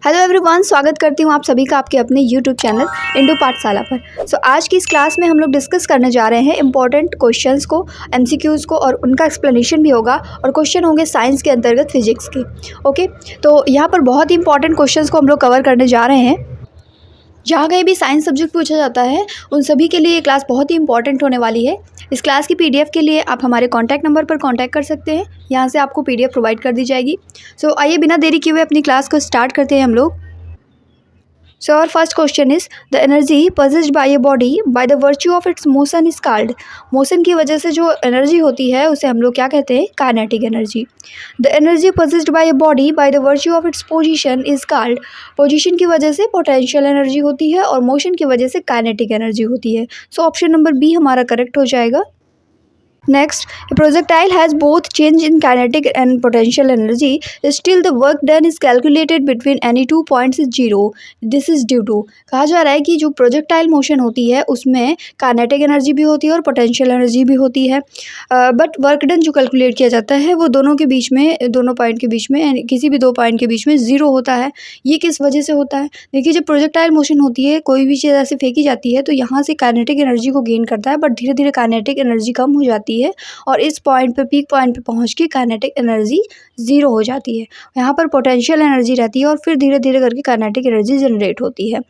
Hello everyone, स्वागत करती हूँ आप सभी का आपके अपने यूट्यूब चैनल इंडो पाठशाला पर। आज की इस क्लास में हम लोग डिस्कस करने जा रहे हैं इंपॉर्टेंट क्वेश्चंस को, एमसीक्यूज़ को, और उनका एक्सप्लेनेशन भी होगा और क्वेश्चन होंगे साइंस के अंतर्गत फिजिक्स के। ओके, तो यहाँ पर बहुत ही इंपॉर्टेंट क्वेश्चंस को हम लोग कवर करने जा रहे हैं। जहाँ कहीं भी साइंस सब्जेक्ट पूछा जाता है उन सभी के लिए ये क्लास बहुत ही इंपॉर्टेंट होने वाली है। इस क्लास की पीडीएफ के लिए आप हमारे कॉन्टैक्ट नंबर पर कॉन्टैक्ट कर सकते हैं, यहाँ से आपको पीडीएफ प्रोवाइड कर दी जाएगी। आइए बिना देरी किए हुए अपनी क्लास को स्टार्ट करते हैं हम लोग। So our first question is the energy possessed by a body by the virtue of its motion is called। Motion की वजह से जो एनर्जी होती है उसे हम लोग क्या कहते हैं? Kinetic energy. The energy possessed by a body by the virtue of its position is called। Position की वजह से पोटेंशियल एनर्जी होती है और मोशन की वजह से काइनेटिक एनर्जी होती है। ऑप्शन नंबर बी हमारा करेक्ट हो जाएगा। Next, a projectile has both change in kinetic and potential energy. Still, the work done is calculated between any 2 points is 0. This is due to। कहा जा रहा है कि जो प्रोजेक्टाइल मोशन होती है उसमें काइनेटिक एनर्जी भी होती है और पोटेंशियल एनर्जी भी होती है, बट वर्क डन जो कैलकुलेट किया जाता है वो दोनों पॉइंट के बीच में किसी भी 2 पॉइंट के बीच में 0 होता है। ये किस वजह से होता है? देखिए, जब प्रोजेक्टाइल मोशन होती है, कोई भी चीज़ ऐसे फेंकी जाती है तो यहाँ से काइनेटिक एनर्जी को गेन करता है, बट धीरे धीरे काइनेटिक एनर्जी कम हो जाती है और इस पॉइंट पे पीक पॉइंट पे पहुंच के काइनेटिक एनर्जी 0 हो जाती है। यहाँ पर पोटेंशियल एनर्जी रहती है और फिर धीरे धीरे करके काइनेटिक एनर्जी जनरेट होती है।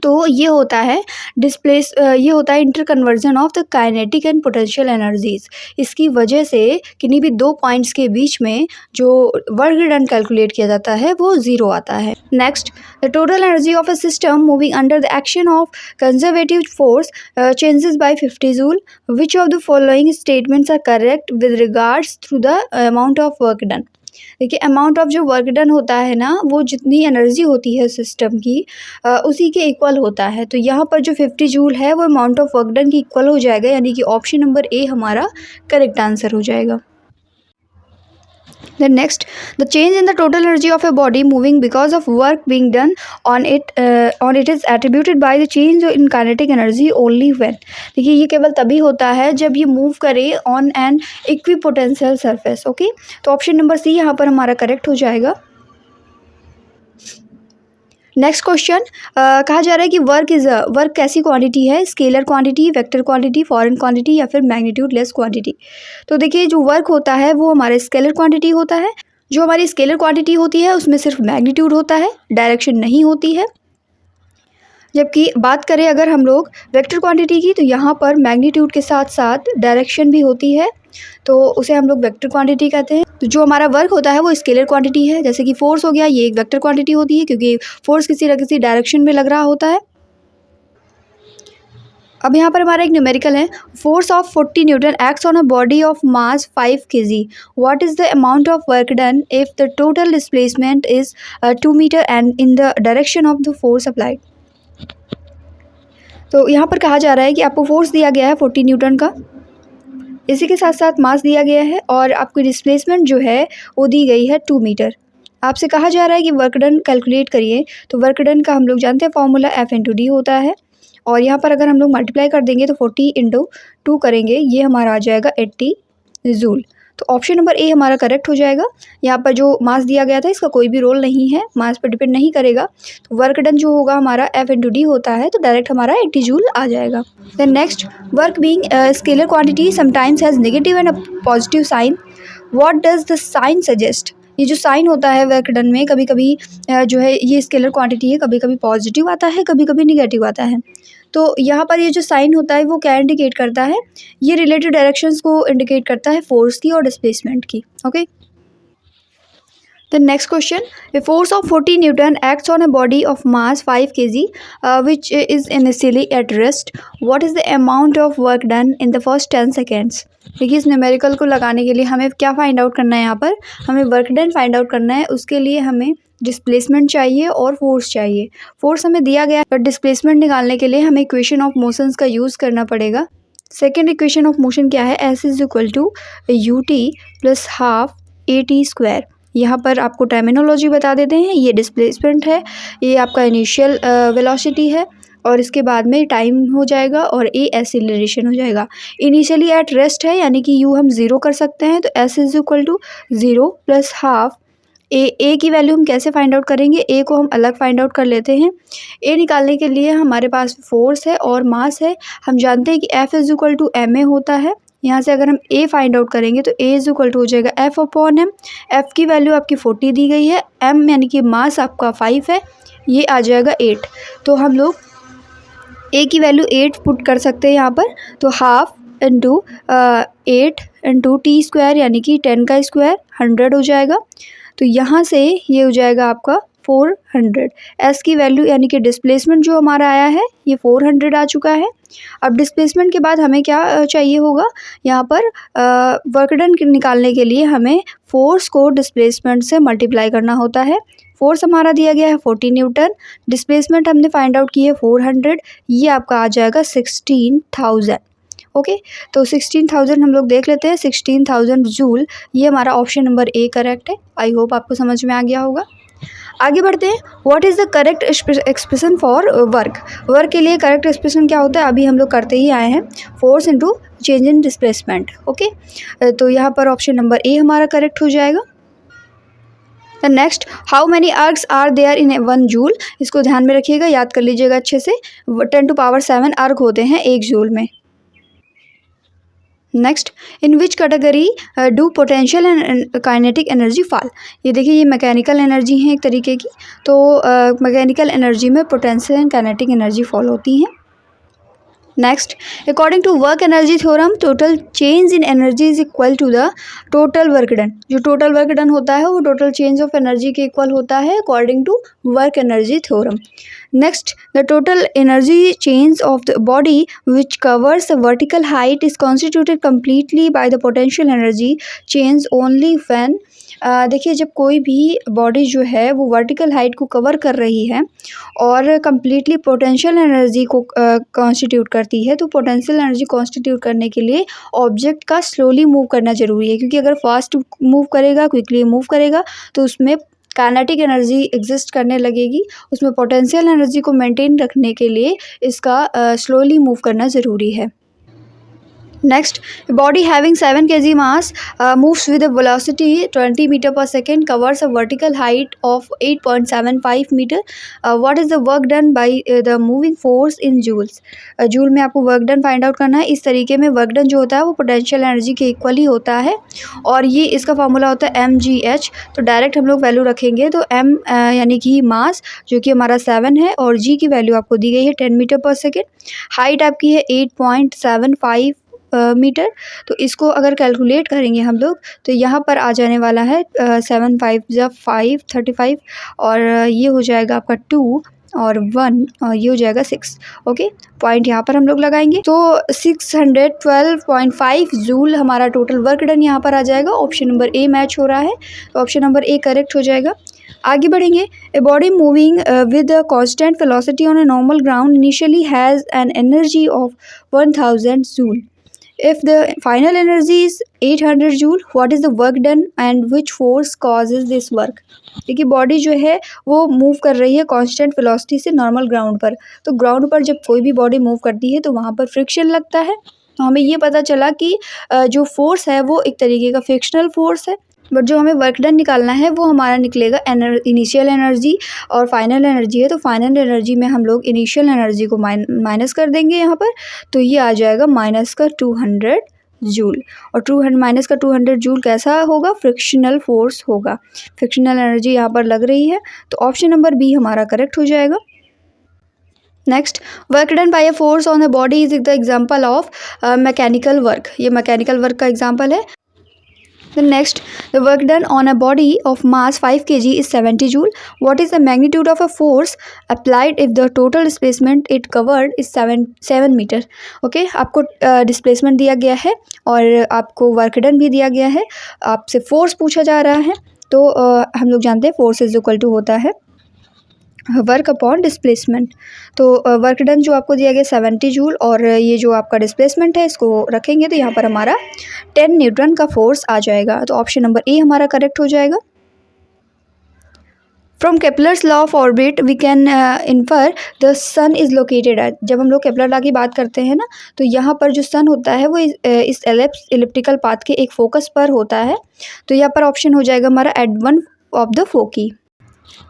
तो ये होता है interconversion of the kinetic and potential energies. इसकी वजह से किन्हीं भी 2 पॉइंट्स के बीच में जो वर्क डन कैलकुलेट किया जाता है वो 0 आता है। Next, the total energy of a system moving under the action of conservative force changes by 50 joule. Which of the following statements are correct with regards to the amount of work done. देखिए, amount of जो work done होता है ना, वो जितनी energy होती है system की उसी के इक्वल होता है। तो यहाँ पर जो 50 जूल है वो अमाउंट ऑफ वर्क डन की इक्वल हो जाएगा, यानी कि ऑप्शन नंबर ए हमारा करेक्ट आंसर हो जाएगा। Then next, the change in the total energy of a body moving because of work being done on it is attributed by the change in kinetic energy only when। देखिए, ये केवल तभी होता है जब ये मूव करे on an equipotential surface. Okay, तो ऑप्शन नंबर सी यहाँ पर हमारा करेक्ट हो जाएगा। नेक्स्ट क्वेश्चन, कहा जा रहा है कि वर्क कैसी क्वांटिटी है? Scalar quantity, vector quantity, foreign quantity या फिर मैग्नीट्यूड लेस क्वांटिटी। तो देखिए, जो वर्क होता है वो हमारे स्केलर क्वांटिटी होता है। जो हमारी स्केलर क्वांटिटी होती है उसमें सिर्फ मैग्नीट्यूड होता है, डायरेक्शन नहीं होती है। जबकि बात करें अगर हम लोग वेक्टर क्वांटिटी की, तो यहाँ पर मैग्नीट्यूड के साथ साथ डायरेक्शन भी होती है, तो उसे हम लोग वेक्टर क्वांटिटी कहते हैं। तो जो हमारा वर्क होता है वो स्केलर क्वांटिटी है, जैसे कि फोर्स हो गया, ये एक वेक्टर क्वांटिटी होती है क्योंकि फोर्स किसी न किसी डायरेक्शन में लग रहा होता है। अब यहाँ पर हमारा एक न्यूमेरिकल है, force of 40 newton acts on a body of mass 5 kg। What is the amount of work done if the total displacement is 2 metre and in the direction of the force applied. तो यहाँ पर कहा जा रहा है कि आपको force दिया गया है 40 न्यूटन का, इसी के साथ साथ मास दिया गया है और आपकी डिस्प्लेसमेंट जो है वो दी गई है 2 मीटर। आपसे कहा जा रहा है कि वर्क डन कैलकुलेट करिए। तो वर्क डन का हम लोग जानते हैं फॉर्मूला F/d होता है, और यहाँ पर अगर हम लोग मल्टीप्लाई कर देंगे तो 40 × 2 करेंगे, ये हमारा आ जाएगा 80 जूल। तो ऑप्शन नंबर ए हमारा करेक्ट हो जाएगा। यहाँ पर जो मास दिया गया था इसका कोई भी रोल नहीं है, मास पर डिपेंड नहीं करेगा। तो वर्क डन जो होगा हमारा F/d होता है, तो डायरेक्ट हमारा 80 जूल आ जाएगा। Then next, work being scalar quantity sometimes has negative and positive sign. What does the sign suggest. ये जो साइन होता है वर्क डन में, कभी कभी जो है ये स्केलर क्वांटिटी है, कभी कभी पॉजिटिव आता है, कभी कभी निगेटिव आता है। तो यहाँ पर ये जो साइन होता है वो क्या इंडिकेट करता है? ये रिलेटिव डायरेक्शंस को इंडिकेट करता है फोर्स की और डिस्प्लेसमेंट की। Okay, the next question, a force of 40 newton acts on a body of mass 5 kg which is initially at rest. What is the amount of work done in the first 10 seconds. देखिए, इस numerical को लगाने के लिए हमें क्या find out करना है? यहाँ पर हमें वर्क डन फाइंड आउट करना है। उसके लिए हमें डिस्प्लेसमेंट चाहिए और फोर्स चाहिए। फोर्स हमें दिया गया है, पर डिस्प्लेसमेंट निकालने के लिए हमें इक्वेशन ऑफ मोशंस का यूज़ करना पड़ेगा। सेकेंड इक्वेशन ऑफ मोशन क्या है? S = ut + ½ at²। यहाँ पर आपको टर्मिनोलॉजी बता देते हैं, ये डिस्प्लेसमेंट है, ये आपका इनिशियल वेलोसिटी है, और इसके बाद में टाइम हो जाएगा और ए एक्सीलरेशन हो जाएगा। इनिशियली एट रेस्ट है, यानी कि यू हम 0 कर सकते हैं, तो S = 0 + ½ ए की वैल्यू हम कैसे फाइंड आउट करेंगे, ए को हम अलग फाइंड आउट कर लेते हैं। ए निकालने के लिए हमारे पास फोर्स है और मास है। हम जानते हैं कि F is equal to ma होता है। यहाँ से अगर हम ए फाइंड आउट करेंगे तो ए इज इक्वल टू हो जाएगा F अपॉन m। F की वैल्यू आपकी 40 दी गई है, m यानी कि मास आपका 5 है, ये आ जाएगा 8। तो हम लोग ए की वैल्यू 8 पुट कर सकते हैं यहाँ पर। तो half into 8 into T square यानी कि 10 का स्क्वायर 100 हो जाएगा। तो यहाँ से ये हो जाएगा आपका 400। एस की वैल्यू यानी कि डिस्प्लेसमेंट जो हमारा आया है ये 400 आ चुका है। अब डिस्प्लेसमेंट के बाद हमें क्या चाहिए होगा, यहाँ पर वर्क डन निकालने के लिए हमें फोर्स को डिस्प्लेसमेंट से मल्टीप्लाई करना होता है। फोर्स हमारा दिया गया है 40 न्यूटन, डिस्प्लेसमेंट हमने फाइंड आउट की है 400, ये आपका आ जाएगा 16,000। ओके, तो 16,000 हम लोग देख लेते हैं, 16,000 जूल, ये हमारा ऑप्शन नंबर ए करेक्ट है। आई होप आपको समझ में आ गया होगा। आगे बढ़ते हैं। What is the correct expression for work. Work के लिए करेक्ट एक्सप्रेशन क्या होता है, अभी हम लोग करते ही आए हैं, force into change in displacement. Okay, तो यहाँ पर ऑप्शन नंबर ए हमारा करेक्ट हो जाएगा। The next, how many ergs are there in 1 joule. इसको ध्यान में रखिएगा, याद कर लीजिएगा अच्छे से। 10⁻7 अर्ग होते हैं 1 जूल में। Next, in which category do potential and kinetic energy fall. ये देखिए, ये मैकेनिकल एनर्जी है एक तरीके की। तो मैकेनिकल एनर्जी में potential and kinetic energy fall होती हैं। Next, according to work energy theorem, total change in energy is equal to the total work done. जो टोटल वर्क डन होता है वो टोटल चेंज ऑफ एनर्जी के equal होता है according to work energy theorem. Next, the total energy change of the body which covers the vertical height is constituted completely by the potential energy change only when देखिए, जब कोई भी body जो है वो वर्टिकल हाइट को cover कर रही है और कम्प्लीटली पोटेंशियल एनर्जी को कॉन्स्टिट्यूट करती है, तो पोटेंशियल एनर्जी कॉन्स्टिट्यूट करने के लिए ऑब्जेक्ट का स्लोली मूव करना ज़रूरी है, क्योंकि अगर फास्ट मूव करेगा, क्विकली मूव करेगा, तो उसमें काइनेटिक एनर्जी एग्जिस्ट करने लगेगी। उसमें पोटेंशियल एनर्जी को मेंटेन रखने के लिए इसका स्लोली मूव करना ज़रूरी है। Next, a body having 7 kg mass moves with a velocity 20 meter per second, covers a vertical height of 8.75 meter. What is the work done by the moving force in joules? Joule में आपको work done find out करना है। इस तरीके में work done जो होता है वो पोटेंशियल एनर्जी के इक्वल ही होता है, और ये इसका फार्मूला होता है mgh। तो डायरेक्ट हम लोग वैल्यू रखेंगे, तो m यानी कि मास जो कि हमारा 7 है, और g की वैल्यू आपको दी गई है 10 मीटर पर सेकेंड, हाइट आपकी है 8.75 मीटर। तो इसको अगर कैलकुलेट करेंगे हम लोग तो यहाँ पर आ जाने वाला है 7 5 या 5 35, और ये हो जाएगा आपका 2 और 1, और ये हो जाएगा 6। ओके, पॉइंट यहाँ पर हम लोग लगाएंगे। तो 612.5 जूल हमारा टोटल वर्क डन यहाँ पर आ जाएगा। ऑप्शन नंबर ए मैच हो रहा है, तो ऑप्शन नंबर ए करेक्ट हो जाएगा। आगे बढ़ेंगे। A body moving with a constant velocity on a normal ground initially has an energy of 1000 joule. If the final energy is 800 joule, what is the work done and which force causes this work? देखिए, body जो है वो move कर रही है constant velocity से normal ground पर। तो ग्राउंड पर जब कोई भी बॉडी मूव करती है तो वहाँ पर फ्रिक्शन लगता है। तो हमें ये पता चला कि जो फोर्स है वो एक तरीके का फ्रिक्शनल फोर्स है, बट जो हमें वर्क डन निकालना है वो हमारा निकलेगा इनिशियल एनर्जी और फाइनल एनर्जी है। तो फाइनल एनर्जी में हम लोग इनिशियल एनर्जी को माइनस कर देंगे यहाँ पर, तो ये आ जाएगा -200 जूल। और -200 जूल कैसा होगा, फ्रिक्शनल फोर्स होगा। फ्रिक्शनल एनर्जी यहाँ पर लग रही है, तो ऑप्शन नंबर बी हमारा करेक्ट हो जाएगा। Next, work done by a force on the body is the example of mechanical work. ये मैकेनिकल वर्क का एग्जाम्पल है। The next, the work done on a body of mass 5 kg is 70 joule. What is the magnitude of a force applied if the total displacement it covered is 7 meter? Okay, आपको displacement दिया गया है और आपको work done भी दिया गया है, आपसे force पूछा जा रहा है। तो हम लोग जानते हैं force is equal to होता है वर्क अपॉन डिस्प्लेसमेंट। तो वर्क डन जो आपको दिया गया 70 जूल, और ये जो आपका डिस्प्लेसमेंट है इसको रखेंगे तो यहाँ पर हमारा 10 न्यूटन का फोर्स आ जाएगा। तो ऑप्शन नंबर ए हमारा करेक्ट हो जाएगा। From Kepler's law of orbit we can infer the sun is located at. जब हम लोग केपलर लॉ की बात करते हैं ना, तो यहाँ पर जो सन होता है वो इस एलिप्टिकल पाथ के एक फोकस पर होता है। तो यहाँ पर ऑप्शन हो जाएगा हमारा eight 1 of the Foci.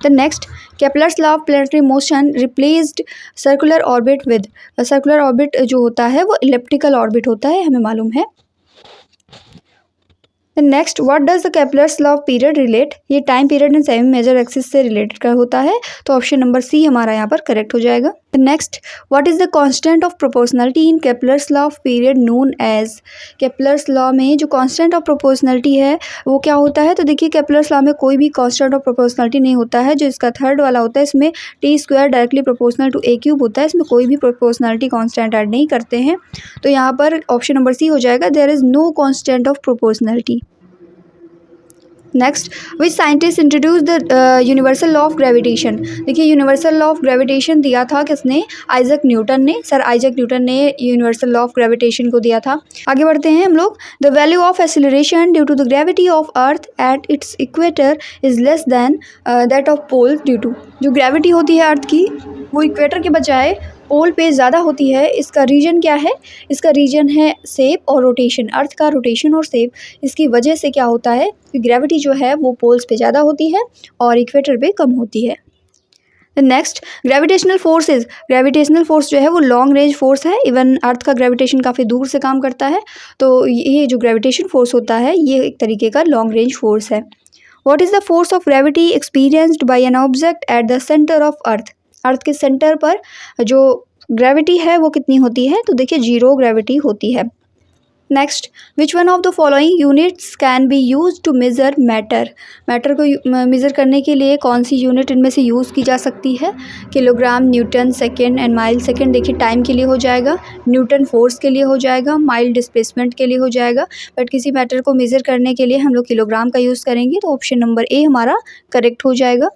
The next, Kepler's law of planetary motion replaced circular orbit with circular orbit जो होता है वो elliptical orbit होता है, हमें मालूम है. Next, what does the Kepler's law of period relate, ये time period and semi major axis से रिलेटेड का होता है, तो ऑप्शन नंबर सी हमारा यहाँ पर करेक्ट हो जाएगा. Next, what is the constant of proportionality in Kepler's law of period known as, Kepler's law में जो कांस्टेंट ऑफ प्रोपोर्शनलिटी है वो क्या होता है, तो देखिए केपलर्स लॉ में कोई भी कांस्टेंट ऑफ प्रोपोर्शनलिटी नहीं होता है. जो इसका थर्ड वाला होता है इसमें T square directly proportional to A cube होता है, इसमें कोई भी प्रोपोर्शनलिटी कांस्टेंट ऐड नहीं करते हैं, तो यहाँ पर ऑप्शन नंबर सी हो जाएगा, there is no constant of proportionality. Next, which scientist introduce the universal law of gravitation, देखिए यूनिवर्सल लॉ ऑफ ग्रेविटेशन दिया था किसने, आइजक न्यूटन ने, सर आइजक न्यूटन ने यूनिवर्सल लॉ ऑफ ग्रेविटेशन को दिया था. आगे बढ़ते हैं हम लोग. The value of acceleration due to the gravity of earth at its equator is less than that of pole due to, जो ग्रेविटी होती है अर्थ की वो इक्वेटर के बजाय पोल पे ज़्यादा होती है. इसका रीजन क्या है, इसका रीजन है सेप और रोटेशन, अर्थ का रोटेशन और सेप, इसकी वजह से क्या होता है कि ग्रेविटी जो है वो पोल्स पे ज़्यादा होती है और इक्वेटर पे कम होती है. Next, gravitational forces, gravitational force जो है वो लॉन्ग रेंज फोर्स है, इवन अर्थ का ग्रेविटेशन काफ़ी दूर से काम करता है, तो ये जो ग्रेविटेशन फोर्स होता है ये एक तरीके का लॉन्ग रेंज फोर्स है. What is the force of gravity experienced by an object at the centre of earth, earth के सेंटर पर जो ग्रेविटी है वो कितनी होती है, तो देखिए जीरो ग्रेविटी होती है. Next, which one of the following units can be use to measure matter, matter को मेज़र करने के लिए कौन सी यूनिट इनमें से यूज़ की जा सकती है, kilogram, Newton, second and mile. Second देखिए टाइम के लिए हो जाएगा, न्यूटन फोर्स के लिए हो जाएगा, माइल डिस्प्लेसमेंट के लिए हो जाएगा, बट किसी मैटर को मेज़र करने के लिए हम लोग किलोग्राम का यूज़ करेंगे, तो ऑप्शन नंबर ए हमारा करेक्ट हो जाएगा.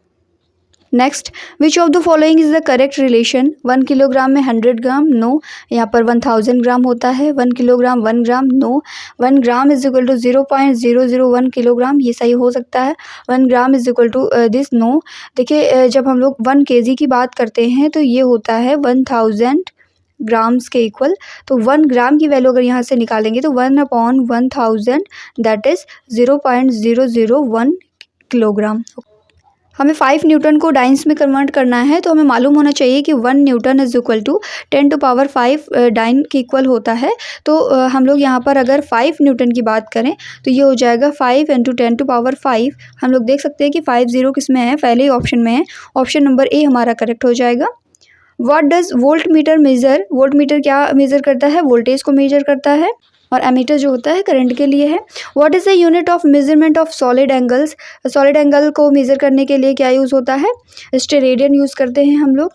Next, which of the following is the correct relation, 1 kilogram में 100 ग्राम, नो, यहाँ पर 1000 ग्राम होता है, 1 kilogram 1 gram, no, 1 gram is equal to 0.001 kilogram, ये सही हो सकता है, 1 gram is equal to this, no. देखिए जब हम लोग 1 kg की बात करते हैं तो ये होता है 1000 ग्राम्स के इक्वल, तो 1 ग्राम की वैल्यू अगर यहाँ से निकालेंगे तो 1/1000 दैट इज़ 0.001 किलोग्राम. हमें 5 न्यूटन को डाइन्स में कन्वर्ट करना है, तो हमें मालूम होना चाहिए कि 1 newton is equal to 10⁵ dyne के इक्वल होता है. तो हम लोग यहाँ पर अगर 5 न्यूटन की बात करें तो ये हो जाएगा 5 × 10⁵. हम लोग देख सकते हैं कि 50 किस में है, पहले ही ऑप्शन में है, ऑप्शन नंबर ए हमारा करेक्ट हो जाएगा. What does volt meter measure, volt meter क्या मेज़र करता है, वोल्टेज को मेजर करता है, और एमीटर जो होता है करंट के लिए है. What is the unit of measurement of solid angles, solid angle को मेज़र करने के लिए क्या यूज़ होता है, स्टेरेडियन यूज़ करते हैं हम लोग,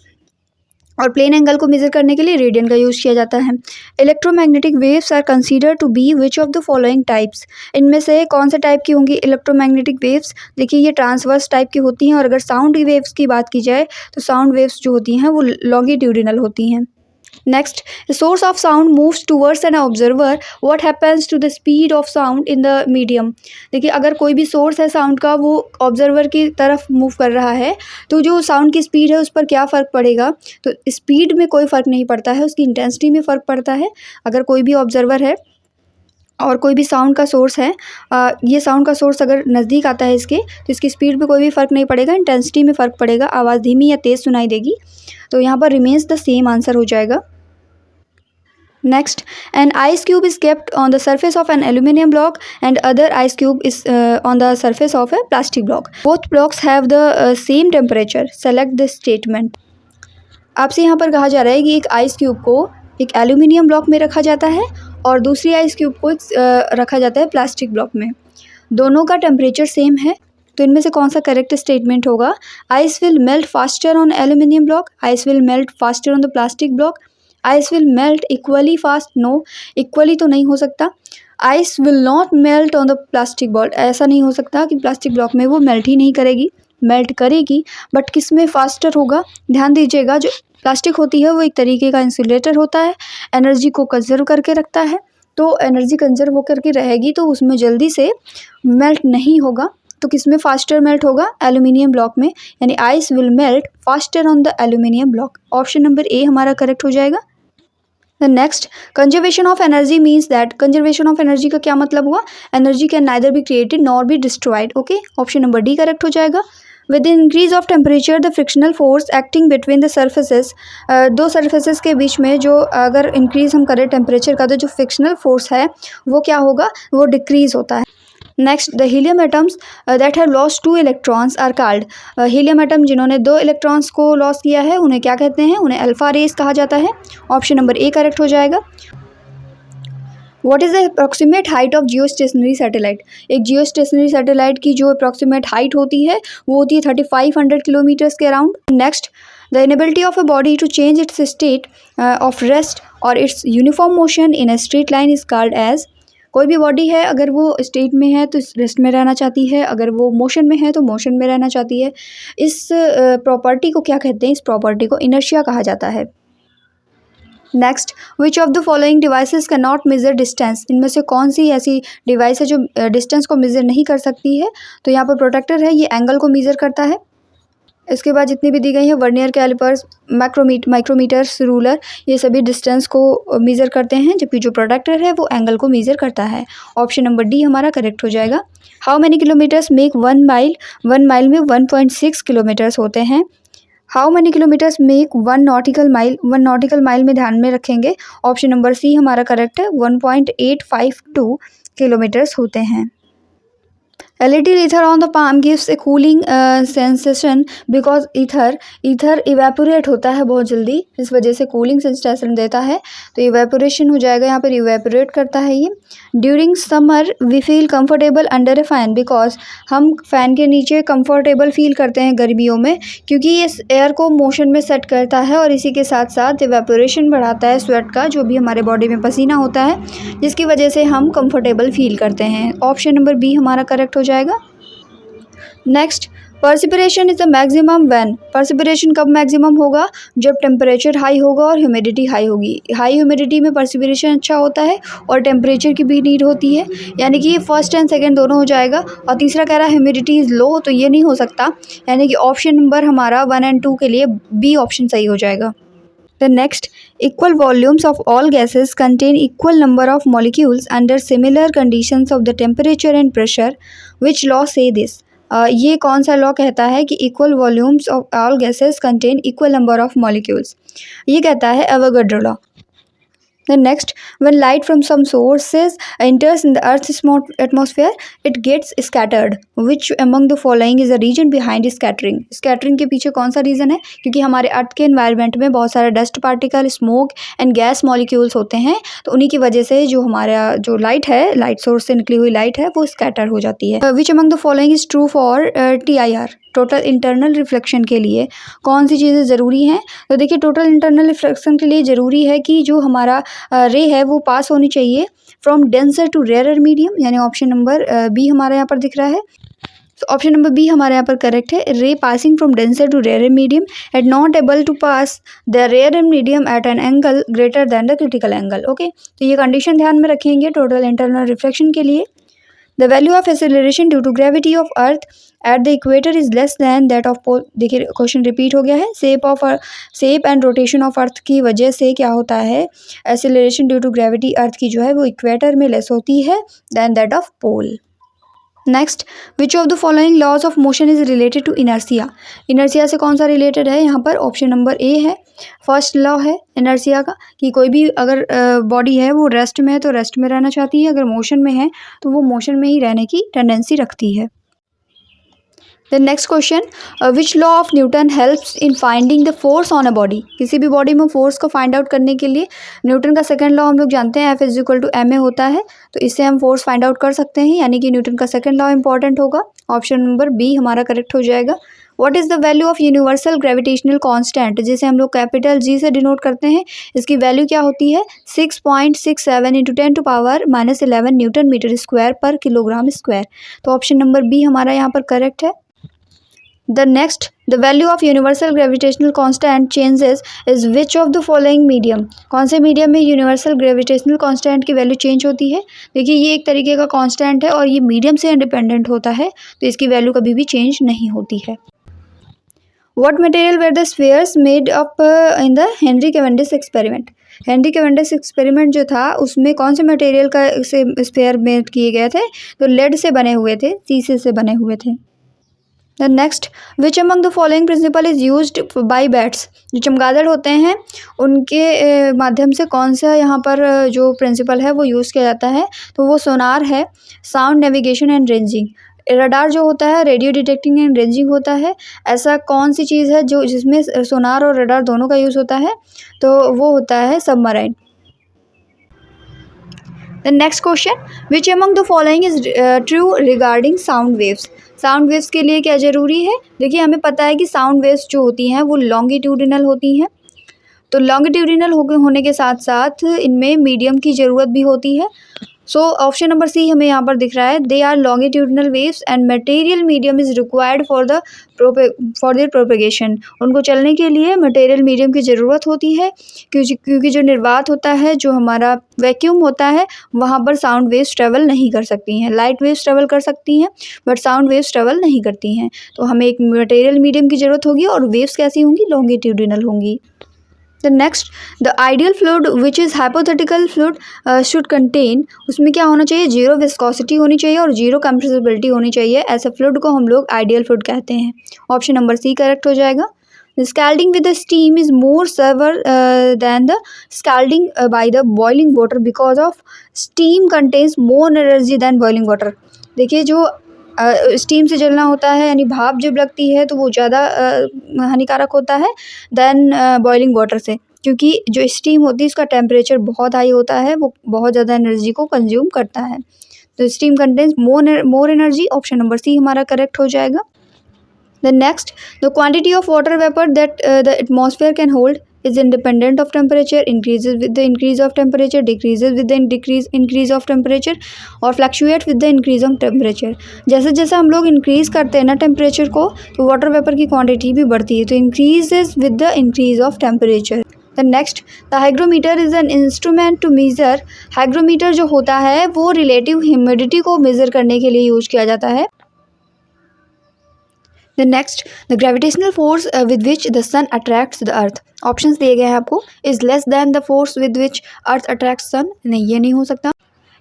और प्लेन एंगल को मेज़र करने के लिए रेडियन का यूज़ किया जाता है. Electromagnetic waves are consider to be which of the following types, इनमें से कौन से टाइप की होंगी इलेक्ट्रोमैग्नेटिक वेव्स, देखिए ये ट्रांसवर्स टाइप की होती हैं, और अगर साउंड वेव्स की बात की जाए तो साउंड वेव्स जो होती हैं वो लॉन्गिट्यूडिनल होती हैं. Next, source of sound moves towards an observer, what happens to the speed of sound in the medium, देखिए अगर कोई भी सोर्स है साउंड का वो ऑब्जर्वर की तरफ मूव कर रहा है तो जो साउंड की स्पीड है उस पर क्या फ़र्क पड़ेगा, तो स्पीड में कोई फ़र्क नहीं पड़ता है, उसकी इंटेंसिटी में फ़र्क पड़ता है. अगर कोई भी ऑब्जर्वर है और कोई भी साउंड का सोर्स है, ये साउंड का सोर्स अगर नज़दीक आता है इसके, तो इसकी स्पीड में कोई भी फ़र्क नहीं पड़ेगा, इंटेंसिटी में फ़र्क पड़ेगा, आवाज़ धीमी या तेज़ सुनाई देगी, तो यहाँ पर रिमेन्स द सेम आंसर हो जाएगा. Next, an ice cube is kept on the surface of an aluminium block and other ice cube is on the surface of a plastic block, both blocks have the same temperature, select the statement. आपसे यहाँ पर कहा जा रहा है कि एक ice cube को एक एल्यूमिनियम ब्लॉक में रखा जाता है और दूसरी आइस क्यूब को रखा जाता है प्लास्टिक ब्लॉक में, दोनों का टेम्परेचर सेम है, तो इनमें से कौन सा करेक्ट स्टेटमेंट होगा. Ice will melt faster on aluminium block, ice will melt faster on the plastic block, ice will melt equally fast, no, equally तो नहीं हो सकता. Ice will not melt on the plastic ball, ऐसा नहीं हो सकता कि प्लास्टिक ब्लॉक में वो मेल्ट ही नहीं करेगी, मेल्ट करेगी, बट किस में फास्टर होगा. ध्यान दीजिएगा जो प्लास्टिक होती है वो एक तरीके का इंसुलेटर होता है, एनर्जी को कंजर्व करके रखता है, तो एनर्जी कंजर्व होकर के रहेगी तो उसमें जल्दी से मेल्ट नहीं होगा, तो किस में फास्टर मेल्ट होगा, एल्यूमिनियम ब्लॉक में, यानी ice will melt faster on the aluminium block, option number A हमारा करेक्ट हो जाएगा. The next, conservation of energy means that, conservation of energy का क्या मतलब हुआ, energy can neither be created nor be destroyed. Okay, option number D correct हो जाएगा। With the increase of temperature the frictional force acting between the surfaces, दो surfaces के बीच में जो अगर इंक्रीज हम करें टेम्परेचर का तो जो फ्रिक्शनल फोर्स है वो क्या होगा, वो डिक्रीज होता है। Next, the helium atoms that have lost 2 electrons are called, helium atom जिन्होंने 2 इलेक्ट्रॉन्स को लॉस किया है उन्हें क्या कहते हैं, उन्हें अल्फा रेस कहा जाता है। ऑप्शन नंबर ए करेक्ट हो जाएगा। What is the approximate height of Jio stationery satellite, एक जियो स्टेशनरी सैटेलाइट की जो अप्रॉक्सीमेट हाइट होती है वो होती है 3500 किलोमीटर्स के around. Next, the inability of a body to change its state of rest और its uniform motion in a straight line is called as, कोई भी बॉडी है अगर वो स्टेट में है तो रेस्ट में रहना चाहती है, अगर वो मोशन में है तो मोशन में रहना चाहती है, इस प्रॉपर्टी को क्या कहते हैं, इस प्रॉपर्टी को इनर्शिया कहा जाता है। Next, which of the following devices can not major distance, इनमें से कौन सी ऐसी डिवाइस है जो डिस्टेंस को मेजर नहीं कर सकती है, तो यहाँ पर प्रोटेक्टर है, ये एंगल को मेजर करता है। इसके बाद जितनी भी दी गई है वर्नियर कैलिपर्स, माइक्रोमीटर्स, रूलर, ये सभी डिस्टेंस को मेज़र करते हैं, जबकि जो प्रोडक्टर है वो एंगल को मेज़र करता है। ऑप्शन नंबर डी हमारा करेक्ट हो जाएगा। How many kilometres make 1 mile, 1 mile में 1.6 किलोमीटर्स होते हैं। How many kilometres make 1 nautical mile, 1 nautical mile में ध्यान में रखेंगे, ऑप्शन नंबर सी हमारा करेक्ट है, 1.852 किलोमीटर्स होते हैं। A little ether on the palm gives a cooling sensation because ether evaporate होता है बहुत जल्दी, इस वजह से कूलिंग सेंसेशन देता है, तो इवेपोरेशन हो जाएगा यहाँ पर, इवेपोरेट करता है ये। During summer we feel comfortable under a fan because, हम फैन के नीचे कंफर्टेबल फील करते हैं गर्मियों में क्योंकि ये एयर को मोशन में सेट करता है और इसी के साथ साथ इवेपोरेशन बढ़ाता है स्वेट का, जो भी हमारे बॉडी में पसीना होता है, जिसकी वजह से हम कंफर्टेबल फील करते हैं। ऑप्शन नंबर बी हमारा करेक्ट हो जाएगा। Next, perspiration is the maximum when, perspiration कब मैक्सिमम होगा, जब टेम्परेचर हाई होगा और ह्यूमिडिटी हाई होगी। हाई ह्यूमिडिटी में पर्सिपिरेशन अच्छा होता है और टेम्परेचर की भी नीड होती है, यानी कि फर्स्ट एंड सेकंड दोनों हो जाएगा। और तीसरा कह रहा है ह्यूमिडिटी इज़ लो, तो ये नहीं हो सकता, यानी कि ऑप्शन नंबर हमारा 1 और 2 के लिए बी ऑप्शन सही हो जाएगा। The next, equal volumes of all gases contain equal number of molecules under similar conditions of the temperature and pressure. Which law say this? ये कौन सा लॉ कहता है कि equal volumes of all gases contain equal number of molecules, ये कहता है Avogadro law. The next, when light from some sources enters in the Earth's atmosphere, it gets scattered. Which among the following is the reason behind scattering? Scattering के पीछे कौन सा reason है, क्योंकि हमारे अर्थ के एनवायरनमेंट में बहुत सारे dust particle, smoke and gas molecules होते हैं, तो उन्हीं की वजह से जो हमारा जो लाइट है, लाइट सोर्स से निकली हुई लाइट है, वो स्कैटर हो जाती है। Which among the following is true for TIR? Total internal reflection के लिए कौन सी चीज़ें ज़रूरी हैं, तो देखिए टोटल इंटरनल रिफ्लेक्शन के लिए ज़रूरी है कि जो हमारा रे है वो पास होनी चाहिए from denser to rarer medium, यानी ऑप्शन नंबर बी हमारे यहाँ पर दिख रहा है। तो ऑप्शन नंबर बी हमारे यहाँ पर करेक्ट है, ray passing from denser to rarer medium and not able to pass the rarer medium at an angle greater than the critical angle. Okay, तो ये कंडीशन ध्यान में रखेंगे टोटल इंटरनल रिफ्लेक्शन के लिए। The value of acceleration due to gravity of earth at the equator is less than that of pole, देखिए question repeat हो गया है, shape and rotation of earth की वजह से क्या होता है, acceleration due to gravity earth की जो है वो इक्वेटर में लेस होती है than that of pole. Next, which of the following laws of motion is related to inertia, inertia से कौन सा रिलेटेड है, यहाँ पर ऑप्शन नंबर ए है, फर्स्ट लॉ है इनर्सिया का कि कोई भी अगर बॉडी है वो रेस्ट में है तो रेस्ट में रहना चाहती है, अगर मोशन में है तो वो मोशन में ही रहने की टेंडेंसी रखती है। The next question, which law of Newton helps in finding the force on a body, किसी भी बॉडी में फोर्स को फाइंड आउट करने के लिए न्यूटन का सेकंड लॉ हम लोग जानते हैं, F = ma होता है, तो इससे हम फोर्स फाइंड आउट कर सकते हैं, यानी कि न्यूटन का सेकंड लॉ इंपॉर्टेंट होगा। ऑप्शन नंबर बी हमारा करेक्ट हो जाएगा। What is the value of universal gravitational constant, जिसे हम लोग कैपिटल जी से डिनोट करते हैं, इसकी वैल्यू क्या होती है, 6.67 × 10⁻11 न्यूटन मीटर स्क्वायर पर किलोग्राम स्क्वायर, तो ऑप्शन नंबर बी हमारा यहाँ पर करेक्ट है। The next, the value of universal gravitational constant changes is which of the following medium, कौन से मीडियम में यूनिवर्सल ग्रेविटेशनल कांस्टेंट की वैल्यू चेंज होती है, देखिए ये एक तरीके का कांस्टेंट है और ये मीडियम से इंडिपेंडेंट होता है, तो इसकी वैल्यू कभी भी चेंज नहीं होती है। What material were the spheres made up in the Henry Cavendish experiment. Henry Cavendish experiment जो था उसमें कौन से मटेरियल का से स्फीयर मेड किए गए थे, तो लेड से बने हुए थे, शीशे से बने हुए थे। The next, which among the following principle is used by bats. जो चमगादड़ होते हैं उनके माध्यम से कौन सा यहाँ पर जो प्रिंसिपल है वो यूज़ किया जाता है, तो वो सोनार है, sound navigation and ranging. Radar जो होता है रेडियो डिटेक्टिंग एंड रेंजिंग होता है। ऐसा कौन सी चीज़ है जो जिसमें सोनार और रडार दोनों का यूज़ होता है, तो वो होता है submarine. The next question, which among the following is true regarding sound waves. Sound waves के लिए क्या ज़रूरी है, देखिए हमें पता है कि साउंड वेव्स जो होती हैं वो लॉन्गिट्यूडिनल होती हैं, तो लॉन्गिट्यूडिनल होने के साथ साथ इनमें मीडियम की ज़रूरत भी होती है। सो ऑप्शन नंबर सी हमें यहाँ पर दिख रहा है, they are longitudinal waves and material medium is required for their propagation. उनको चलने के लिए मटेरियल मीडियम की ज़रूरत होती है, क्योंकि जो निर्वात होता है, जो हमारा वैक्यूम होता है, वहाँ पर साउंड वेव्स ट्रेवल नहीं कर सकती हैं। लाइट वेव्स ट्रेवल कर सकती हैं बट साउंड वेव्स ट्रेवल नहीं करती हैं। तो हमें एक मटेरियल मीडियम की ज़रूरत होगी और वेव्स कैसी होंगी, लॉन्गिट्यूडिनल होंगी। The next, the ideal fluid which is hypothetical fluid should contain, उसमें क्या होना चाहिए, जीरो विस्कोसिटी होनी चाहिए और जीरो कंप्रेसिबिलिटी होनी चाहिए। ऐसे फ्लूइड को हम लोग आइडियल फ्लूइड कहते हैं। ऑप्शन नंबर सी करेक्ट हो जाएगा। The scalding with the steam is more severe than the scalding by the boiling water because of steam contains more energy than boiling water। देखिए जो steam से जलना होता है यानी भाप जब लगती है तो वो ज़्यादा हानिकारक होता है दैन बॉइलिंग वाटर से, क्योंकि जो स्टीम होती है उसका टेम्परेचर बहुत हाई होता है, वो बहुत ज़्यादा एनर्जी को कंज्यूम करता है। तो steam contains more energy. Option number C हमारा करेक्ट हो जाएगा। The next, the quantity of water vapor that the atmosphere can hold is independent of temperature, increases with the increase of temperature, decreases with the increase of temperature और fluctuates with the increase of temperature। जैसे जैसे हम लोग increase करते हैं ना temperature को, तो वाटर वेपर की क्वांटिटी भी बढ़ती है, तो increases with the increase of temperature. The next, the hygrometer is an instrument to measure. Hygrometer जो होता है वो रिलेटिव ह्यूमिडिटी को मेज़र करने के लिए यूज किया जाता है। The next, the gravitational force with which the sun attracts the earth. Options दिए गए हैं आपको, is less than the force with which earth attracts sun, नहीं ये नहीं हो सकता।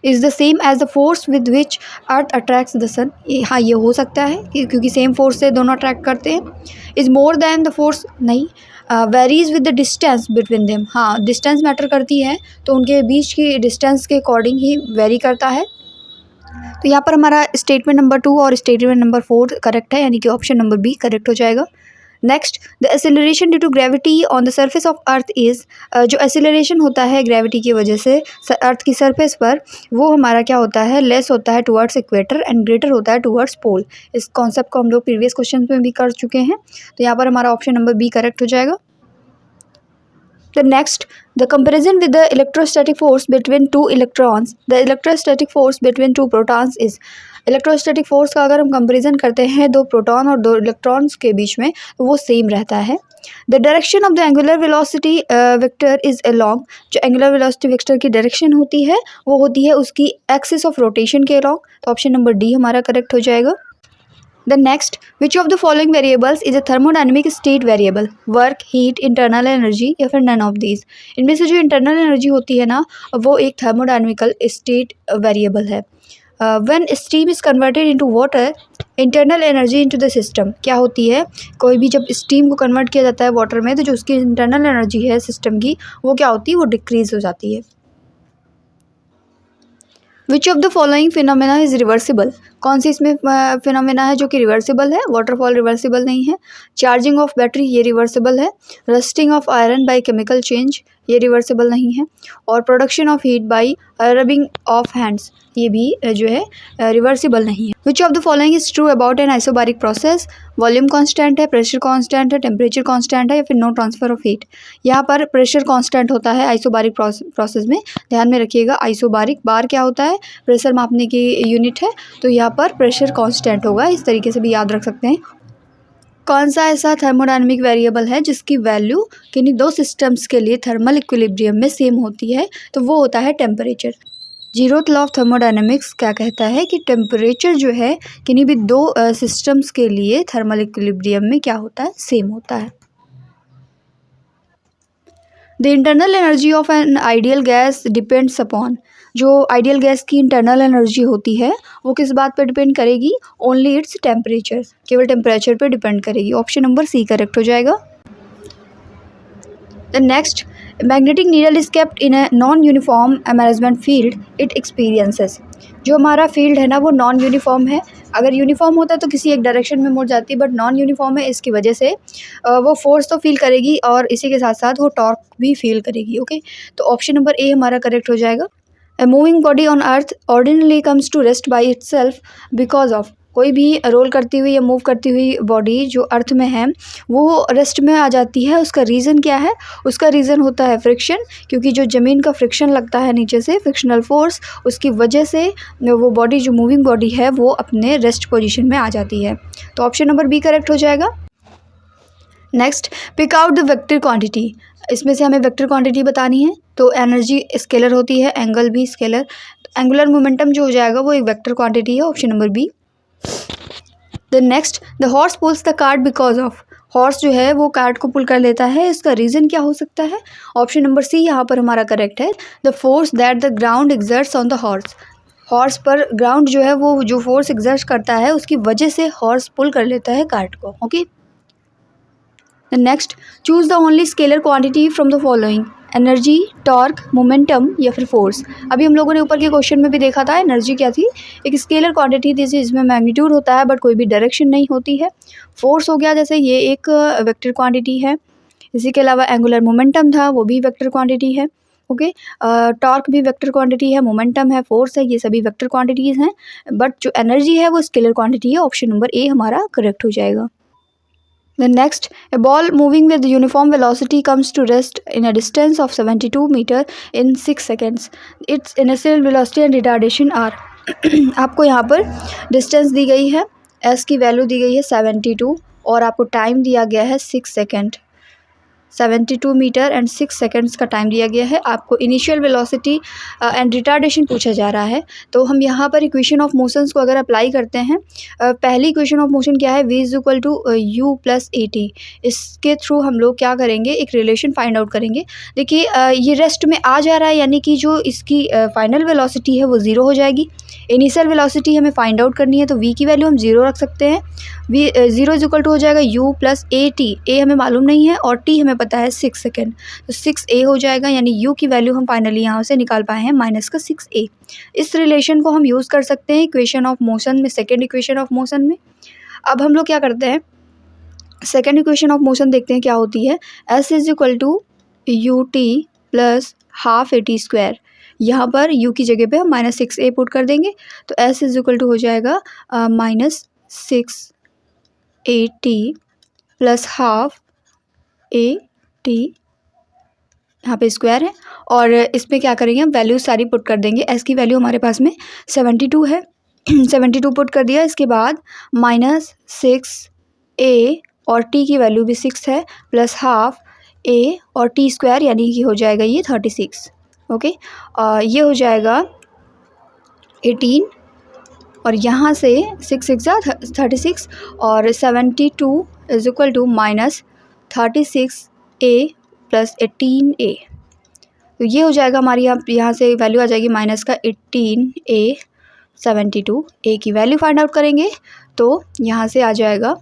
Is the same as the force with which earth attracts the sun, हाँ ये हो सकता है क्योंकि सेम फोर्स से दोनों अट्रैक्ट करते हैं। Is more than the force, नहीं। Varies with the distance between them, हाँ डिस्टेंस मैटर करती है, तो उनके बीच की डिस्टेंस के अकॉर्डिंग ही वेरी करता है। तो यहाँ पर हमारा स्टेटमेंट नंबर 2 और स्टेटमेंट नंबर 4 करेक्ट है, यानी कि ऑप्शन नंबर बी करेक्ट हो जाएगा। Next, the acceleration due to gravity on the surface of earth is, जो एसिलरेशन होता है ग्रेविटी की वजह से अर्थ की सरफेस पर, वो हमारा क्या होता है, लेस होता है टुवर्ड्स इक्वेटर एंड ग्रेटर होता है टुवर्ड्स पोल। इस कॉन्सेप्ट को हम लोग प्रीवियस क्वेश्चन में भी कर चुके हैं, तो यहाँ पर हमारा ऑप्शन नंबर बी करेक्ट हो जाएगा। The next, the comparison with the electrostatic force between two electrons, the electrostatic force between two protons is, electrostatic force का अगर हम कंपैरिजन करते हैं दो प्रोटॉन और दो इलेक्ट्रॉन्स के बीच में, तो वो सेम रहता है। The direction of the angular velocity vector is along, जो एंगुलर वेलोसिटी वेक्टर की डायरेक्शन होती है वो होती है उसकी एक्सिस ऑफ रोटेशन के अलोंग, तो ऑप्शन नंबर डी हमारा करेक्ट हो जाएगा। The next, which of the following variables is a thermodynamic state variable? Work, heat, internal energy या फिर नन ऑफ दीज। इनमें से जो इंटरनल एनर्जी होती है ना, वो एक थर्मोडायनेमिकल स्टेट वेरिएबल है। When steam is converted into water, internal energy into the system क्या होती है, कोई भी जब स्टीम को कन्वर्ट किया जाता है वाटर में, तो जो उसकी इंटरनल एनर्जी है सिस्टम की, वो क्या होती है, वो डिक्रीज हो जाती है। Which of the following phenomena is reversible, कौन सी इसमें फिनोमेना है जो कि रिवर्सिबल है, वाटरफॉल रिवर्सिबल नहीं है। चार्जिंग ऑफ बैटरी ये रिवर्सिबल है। Rusting of iron by chemical change ये रिवर्सिबल नहीं है। और production of heat bye rubbing of hands ये भी जो है रिवर्सिबल नहीं है। Which of the following is true about an isobaric process, volume constant है, प्रेशर कांस्टेंट है, टेम्परेचर कांस्टेंट है या फिर नो ट्रांसफर ऑफ हीट। यहाँ पर प्रेशर कांस्टेंट होता है आइसोबारिक प्रोसेस में, ध्यान में रखिएगा। आइसोबारिक बार क्या होता है, प्रेशर मापने की यूनिट है, तो यहाँ पर प्रेशर कांस्टेंट होगा, इस तरीके से भी याद रख सकते हैं। कौन सा ऐसा थर्मोडायनेमिक वेरिएबल है जिसकी वैल्यू किन्हीं दो सिस्टम्स के लिए थर्मल इक्विलिब्रियम में सेम होती है, तो वो होता है temperature. Zeroth law of thermodynamics क्या कहता है कि टेम्परेचर जो है किन्हीं भी दो सिस्टम्स के लिए थर्मल इक्विलिब्रियम में क्या होता है, सेम होता है। The internal energy of an ideal gas depends upon, जो आइडियल गैस की इंटरनल एनर्जी होती है वो किस बात पर डिपेंड करेगी, ओनली इट्स टेम्परेचर, केवल टेम्परेचर पर डिपेंड करेगी। ऑप्शन नंबर सी करेक्ट हो जाएगा। The next, magnetic needle is kept in a non uniform amazement field it experiences, जो हमारा फील्ड है ना वो नॉन यूनिफॉर्म है। अगर यूनिफॉर्म होता है तो किसी एक डायरेक्शन में मुड़ जाती है, बट नॉन यूनिफॉर्म है, इसकी वजह से वो फोर्स तो फील करेगी और इसी के साथ साथ वो टॉर्क भी फील करेगी। ओके, तो ऑप्शन नंबर ए हमारा करेक्ट हो जाएगा। A moving body on earth ordinarily comes to rest by itself because of, कोई भी रोल करती हुई या मूव करती हुई बॉडी जो अर्थ में है वो रेस्ट में आ जाती है। उसका रीज़न क्या है, उसका रीज़न होता है फ्रिक्शन, क्योंकि जो ज़मीन का फ्रिक्शन लगता है नीचे से, फ्रिक्शनल फोर्स, उसकी वजह से वो बॉडी जो मूविंग बॉडी है वो अपने रेस्ट पोजीशन में आ जाती है। तो ऑप्शन नंबर बी करेक्ट हो जाएगा। Next, pick out the vector quantity, इसमें से हमें वेक्टर क्वांटिटी बतानी है। तो एनर्जी स्केलर होती है, एंगल भी स्केलर, एंगुलर मोमेंटम जो हो जाएगा वो एक वेक्टर क्वांटिटी है। Option number B. The next, the horse pulls the cart because of, horse जो है वो कार्ट को पुल कर लेता है, इसका रीज़न क्या हो सकता है। ऑप्शन नंबर सी यहाँ पर हमारा करेक्ट है। The force that the ground exerts on the horse, horse पर ग्राउंड जो है वो जो फोर्स एग्जर्ट करता है उसकी वजह से हॉर्स पुल कर लेता है कार्ट को। Okay, the next, choose the only scalar quantity from the following, energy, torque, momentum या फिर फोर्स। अभी हम लोगों ने ऊपर के क्वेश्चन में भी देखा था एनर्जी क्या थी, एक स्केलर क्वांटिटी थी जिसमें मैग्नीट्यूड होता है बट कोई भी डायरेक्शन नहीं होती है। फोर्स हो गया जैसे ये एक वेक्टर क्वांटिटी है। इसी के अलावा एंगुलर मोमेंटम था, वो भी वेक्टर क्वांटिटी है। ओके, टॉर्क भी वेक्टर क्वांटिटी है, मोमेंटम है, फोर्स है, ये सभी वेक्टर क्वांटिटीज़ हैं, बट जो एनर्जी है वो स्केलर क्वांटिटी है। ऑप्शन नंबर ए हमारा करेक्ट हो जाएगा। The next, a ball moving with uniform velocity comes to rest in a distance of 72 meter in 6 seconds. Its initial velocity and retardation are आपको यहाँ पर distance दी गई है, s की वैल्यू दी गई है 72 और आपको टाइम दिया गया है 6 सेकेंड। 72 मीटर एंड 6 सेकंड्स का टाइम दिया गया है। आपको इनिशियल वेलोसिटी एंड रिटार्डेशन पूछा जा रहा है। तो हम यहाँ पर इक्वेशन ऑफ मोशंस को अगर अप्लाई करते हैं, पहली इक्वेशन ऑफ मोशन क्या है, v is equal to u plus A T, इसके थ्रू हम लोग क्या करेंगे, एक रिलेशन फाइंड आउट करेंगे। देखिए ये रेस्ट में आ जा रहा है, यानी कि जो इसकी फाइनल वेलोसिटी है वो ज़ीरो हो जाएगी। इनिशियल वेलोसिटी हमें फाइंड आउट करनी है, तो v की वैल्यू हम ज़ीरो रख सकते हैं। v zero is equal to हो जाएगा u plus A T, A हमें मालूम नहीं है और t हमें पता है 6 सेकेंड, तो 6a हो जाएगा, यानी u की वैल्यू हम फाइनली यहाँ से निकाल पाए हैं माइनस का 6a। इस रिलेशन को हम यूज़ कर सकते हैं इक्वेशन ऑफ मोशन में, सेकेंड इक्वेशन ऑफ मोशन में। अब हम लोग क्या करते हैं, सेकेंड इक्वेशन ऑफ मोशन देखते हैं क्या होती है। s is equal to U T plus half A T square, यहाँ पर u की जगह पे हम माइनस 6a पुट कर देंगे, तो s इज इक्वल टू हो जाएगा minus 6at plus half A T, यहाँ पे स्क्वायर है, और इसमें क्या करेंगे हम वैल्यू सारी पुट कर देंगे। s की वैल्यू हमारे पास में 72 है 72 पुट कर दिया, इसके बाद माइनस 6a और t की वैल्यू भी 6 है, प्लस हाफ a और t स्क्वायर, यानी कि हो जाएगा ये 36। ओके, ये हो जाएगा 18 और यहाँ से 6 6 36 और 72 is equal to minus 36a plus 18a, तो ये हो जाएगा हमारी यहाँ से वैल्यू आ जाएगी माइनस का 18a 72a की वैल्यू फाइंड आउट करेंगे, तो यहाँ से आ जाएगा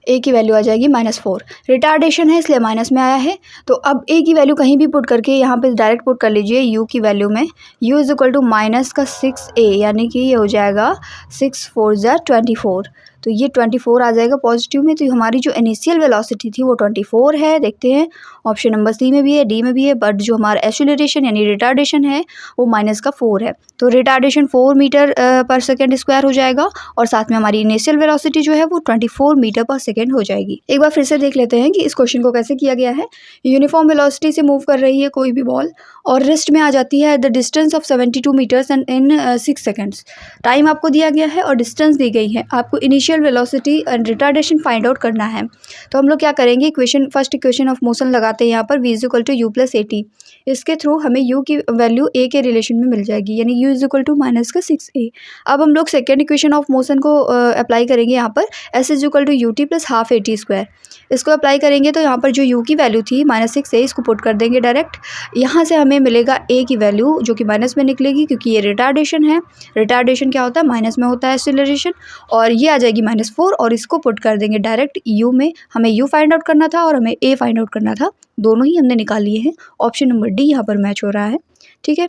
a की वैल्यू आ जाएगी -4। रिटार्डेशन है इसलिए माइनस में आया है, तो अब a की वैल्यू कहीं भी पुट करके यहाँ पे डायरेक्ट पुट कर लीजिए u की वैल्यू में। u is equal to minus का 6a, यानी कि ये हो जाएगा 6 4 ज़ा 24, तो ये 24 आ जाएगा पॉजिटिव में। तो हमारी जो इनिशियल वेलोसिटी थी वो 24 है। देखते हैं ऑप्शन नंबर सी में भी है, डी में भी है, बट जो हमारा एक्सेलरेशन यानी रिटार्डेशन है वो माइनस का 4 है, तो retardation 4 metre per second square हो जाएगा और साथ में हमारी इनिशियल वेलोसिटी जो है वो 24 मीटर पर सेकेंड हो जाएगी। एक बार फिर से देख लेते हैं कि इस क्वेश्चन को कैसे किया गया है। यूनिफॉर्म वेलोसिटी से मूव कर रही है कोई भी बॉल और रेस्ट में आ जाती है at the distance of 72 metres and in 6 seconds. Time आपको दिया गया है और डिस्टेंस दी गई है, आपको initial initial velocity and retardation find out करना है। तो हम लोग क्या करेंगे, फर्स्ट इक्वेशन ऑफ मोशन लगाते हैं यहाँ पर v equal to U plus A T. इसके थ्रू हमें u की वैल्यू a के रिलेशन में मिल जाएगी, यानी u इक्वल टू माइनस का 6a। अब हम लोग सेकेंड इक्वेशन ऑफ मोशन को अप्लाई करेंगे यहाँ पर, s equal to U T plus half A T square. इसको अप्लाई करेंगे तो यहाँ पर जो u की वैल्यू थी -6a, इसको पुट कर देंगे डायरेक्ट। यहाँ से हमें मिलेगा a की वैल्यू जो कि माइनस में निकलेगी, क्योंकि ये रिटार्डेशन है। रिटार्डेशन क्या होता है, माइनस में होता है एक्सीलरेशन, और ये आ जाएगी -4, और इसको पुट कर देंगे डायरेक्ट u में। हमें u फाइंड आउट करना था और हमें a फाइंड आउट करना था, दोनों ही हमने निकाल लिए हैं। ऑप्शन नंबर डी यहाँ पर मैच हो रहा है। ठीक है।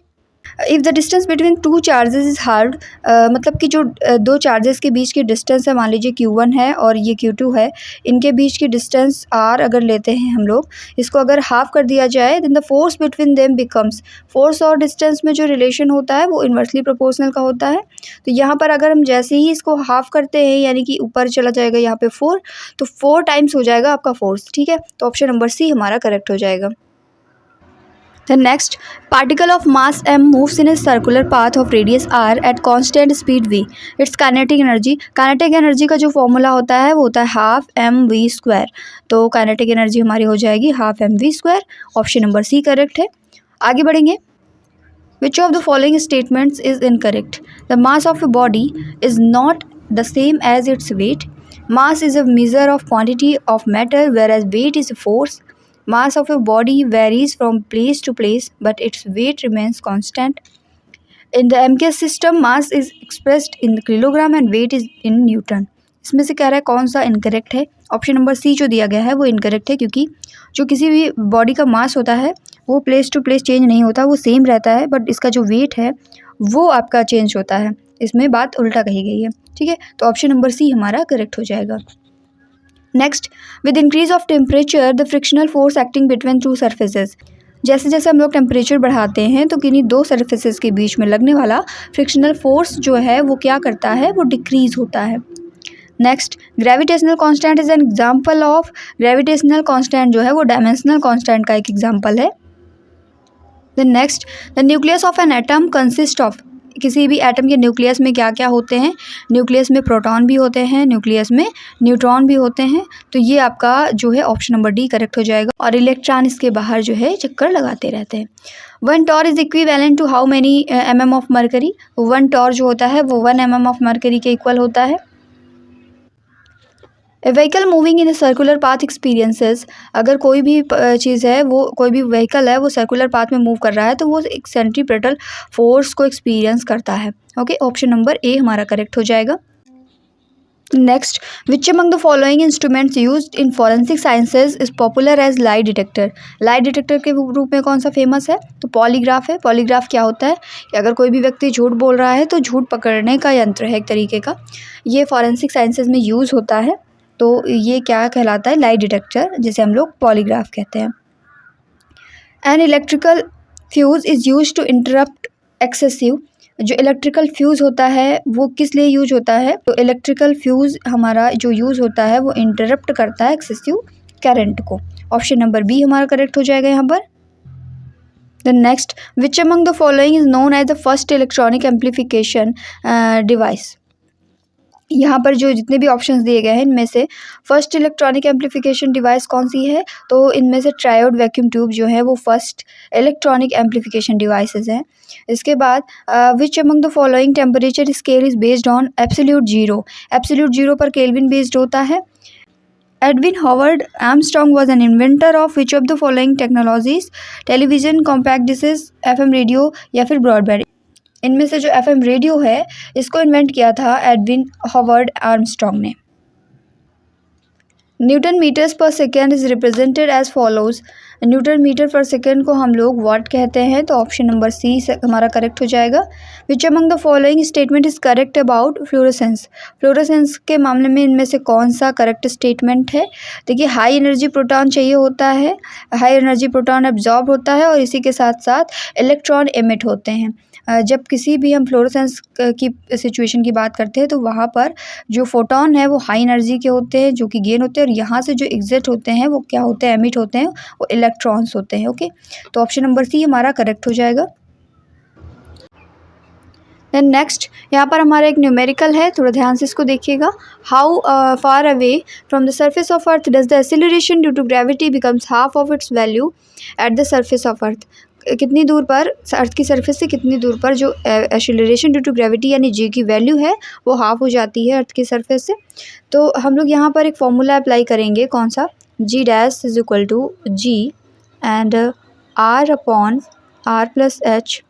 If the distance between two charges is hard, मतलब कि जो दो चार्जेस के बीच की डिस्टेंस है, मान लीजिए Q1 है और ये Q2 है, इनके बीच की डिस्टेंस R अगर लेते हैं हम लोग, इसको अगर हाफ कर दिया जाए, then the force between them becomes, force और डिस्टेंस में जो रिलेशन होता है वो इन्वर्सली प्रोपोर्शनल का होता है। तो यहाँ पर अगर हम जैसे ही इसको हाफ करते हैं, यानी कि ऊपर चला जाएगा यहाँ पे 4, तो 4 टाइम्स हो जाएगा आपका फोर्स। ठीक है, तो ऑप्शन नंबर सी हमारा करेक्ट हो जाएगा। The next, particle of mass m moves in a circular path of radius r at constant speed v. Its kinetic energy, kinetic energy का जो फॉर्मूला होता है वो होता है हाफ एम वी स्क्वायर। तो काइनेटिक एनर्जी हमारी हो जाएगी half M V square. Option number C correct है। आगे बढ़ेंगे। Which of the following statements is incorrect? The mass of a body is not the same as its weight. Mass is a measure of quantity of matter, whereas weight is a force. Mass of a body varies from place to place, but its weight remains constant. In the MKS system, mass is expressed in kilogram and weight is in Newton. इसमें से कह रहा है कौन सा incorrect है। Option number सी जो दिया गया है वो इनकरेक्ट है, क्योंकि जो किसी भी बॉडी का मास होता है वो प्लेस टू प्लेस चेंज नहीं होता, वो सेम रहता है, बट इसका जो वेट है वो आपका चेंज होता है। इसमें बात उल्टा कही गई है। ठीक है, तो ऑप्शन नंबर सी हमारा करेक्ट हो जाएगा। Next, with increase of temperature the frictional force acting between two surfaces. जैसे जैसे हम लोग टेम्परेचर बढ़ाते हैं तो किन्हीं दो सर्फेसेस के बीच में लगने वाला फ्रिक्शनल फोर्स जो है वो क्या करता है, वो डिक्रीज होता है। Next, gravitational constant is an example of, gravitational constant जो है वो डायमेंशनल कांस्टेंट का एक एग्जांपल है। The next, the nucleus of an atom consist of, किसी भी एटम के न्यूक्लियस में क्या क्या होते हैं, न्यूक्लियस में प्रोटॉन भी होते हैं, न्यूक्लियस में न्यूट्रॉन भी होते हैं। तो ये आपका जो है ऑप्शन नंबर डी करेक्ट हो जाएगा। और इलेक्ट्रॉन इसके बाहर जो है चक्कर लगाते रहते हैं। 1 torr is equivalent to how many mm of mercury. 1 torr जो होता है वो 1 mm ऑफ मरकरी के इक्वल होता है। A vehicle moving in a circular path experiences, अगर कोई भी चीज़ है, वो कोई भी व्हीकल है वो सर्कुलर पाथ में मूव कर रहा है, तो वो एक सेंट्रीपिटल फोर्स को एक्सपीरियंस करता है। ओके, ऑप्शन नंबर ए हमारा करेक्ट हो जाएगा। Next, which among the following instruments used in forensic sciences is popular as lie detector. Lie detector के रूप में कौन सा फेमस है, तो पॉलीग्राफ है। पॉलीग्राफ क्या होता है कि अगर कोई भी व्यक्ति झूठ बोल रहा है तो झूठ पकड़ने का यंत्र है एक तरीके का। ये फॉरेंसिक साइंसेज में यूज़ होता है, तो ये क्या कहलाता है, लाई डिटेक्टर, जिसे हम लोग पॉलीग्राफ कहते हैं। An electrical fuse is use to interrupt excessive, जो इलेक्ट्रिकल फ्यूज़ होता है वो किस लिए यूज होता है, तो इलेक्ट्रिकल फ्यूज़ हमारा जो यूज़ होता है वो इंटरप्ट करता है एक्सेसिव करंट को। ऑप्शन नंबर बी हमारा करेक्ट हो जाएगा यहाँ पर। The next, which among the following is known as the first electronic amplification device. यहाँ पर जो जितने भी ऑप्शंस दिए गए हैं इनमें से फर्स्ट इलेक्ट्रॉनिक एम्प्लीफिकेशन डिवाइस कौन सी है, तो इनमें से ट्रायोड वैक्यूम ट्यूब जो है वो फर्स्ट इलेक्ट्रॉनिक एम्प्लीफिकेशन डिवाइसेस हैं। इसके बाद विच among the following temperature scale is based on absolute zero. Absolute zero पर केल्विन बेस्ड होता है। Edwin Howard Armstrong was an inventor of which of the following technologies, television, compact dishes, FM radio या फिर broadband. इनमें से जो FM radio है इसको इन्वेंट किया था एडविन हॉवर्ड आर्मस्ट्रॉन्ग ने। Newton metres per second is represented as follows. Newton metre per second को हम लोग वाट कहते हैं, तो ऑप्शन नंबर सी हमारा करेक्ट हो जाएगा। विच among the following statement is correct about fluorescence. Fluorescence के मामले में इनमें से कौन सा करेक्ट स्टेटमेंट है, देखिए हाई एनर्जी प्रोटॉन चाहिए होता है, हाई एनर्जी प्रोटॉन एब्जॉर्ब होता है और इसी के साथ साथ इलेक्ट्रॉन एमिट होते हैं। जब किसी भी हम फ्लोरोसेंस की सिचुएशन की बात करते हैं तो वहाँ पर जो फोटॉन है वो हाई एनर्जी के होते हैं जो कि गेन होते हैं, और यहाँ से जो एग्जिट होते हैं वो क्या होते हैं, एमिट होते हैं, वो इलेक्ट्रॉन्स होते हैं। ओके, तो ऑप्शन नंबर सी हमारा करेक्ट हो जाएगा। देन नेक्स्ट यहाँ पर हमारा एक न्यूमेरिकल है, थोड़ा ध्यान से इसको देखिएगा। How far away from the surface of earth does the acceleration due to gravity becomes half of its value at the surface of earth. कितनी दूर पर, अर्थ की सरफेस से कितनी दूर पर जो एक्सीलरेशन ड्यू टू ग्रेविटी यानी जी की वैल्यू है वो हाफ हो जाती है अर्थ की सरफेस से। तो हम लोग यहाँ पर एक फॉर्मूला अप्लाई करेंगे, कौन सा, G dash is equal to G and R upon R plus H.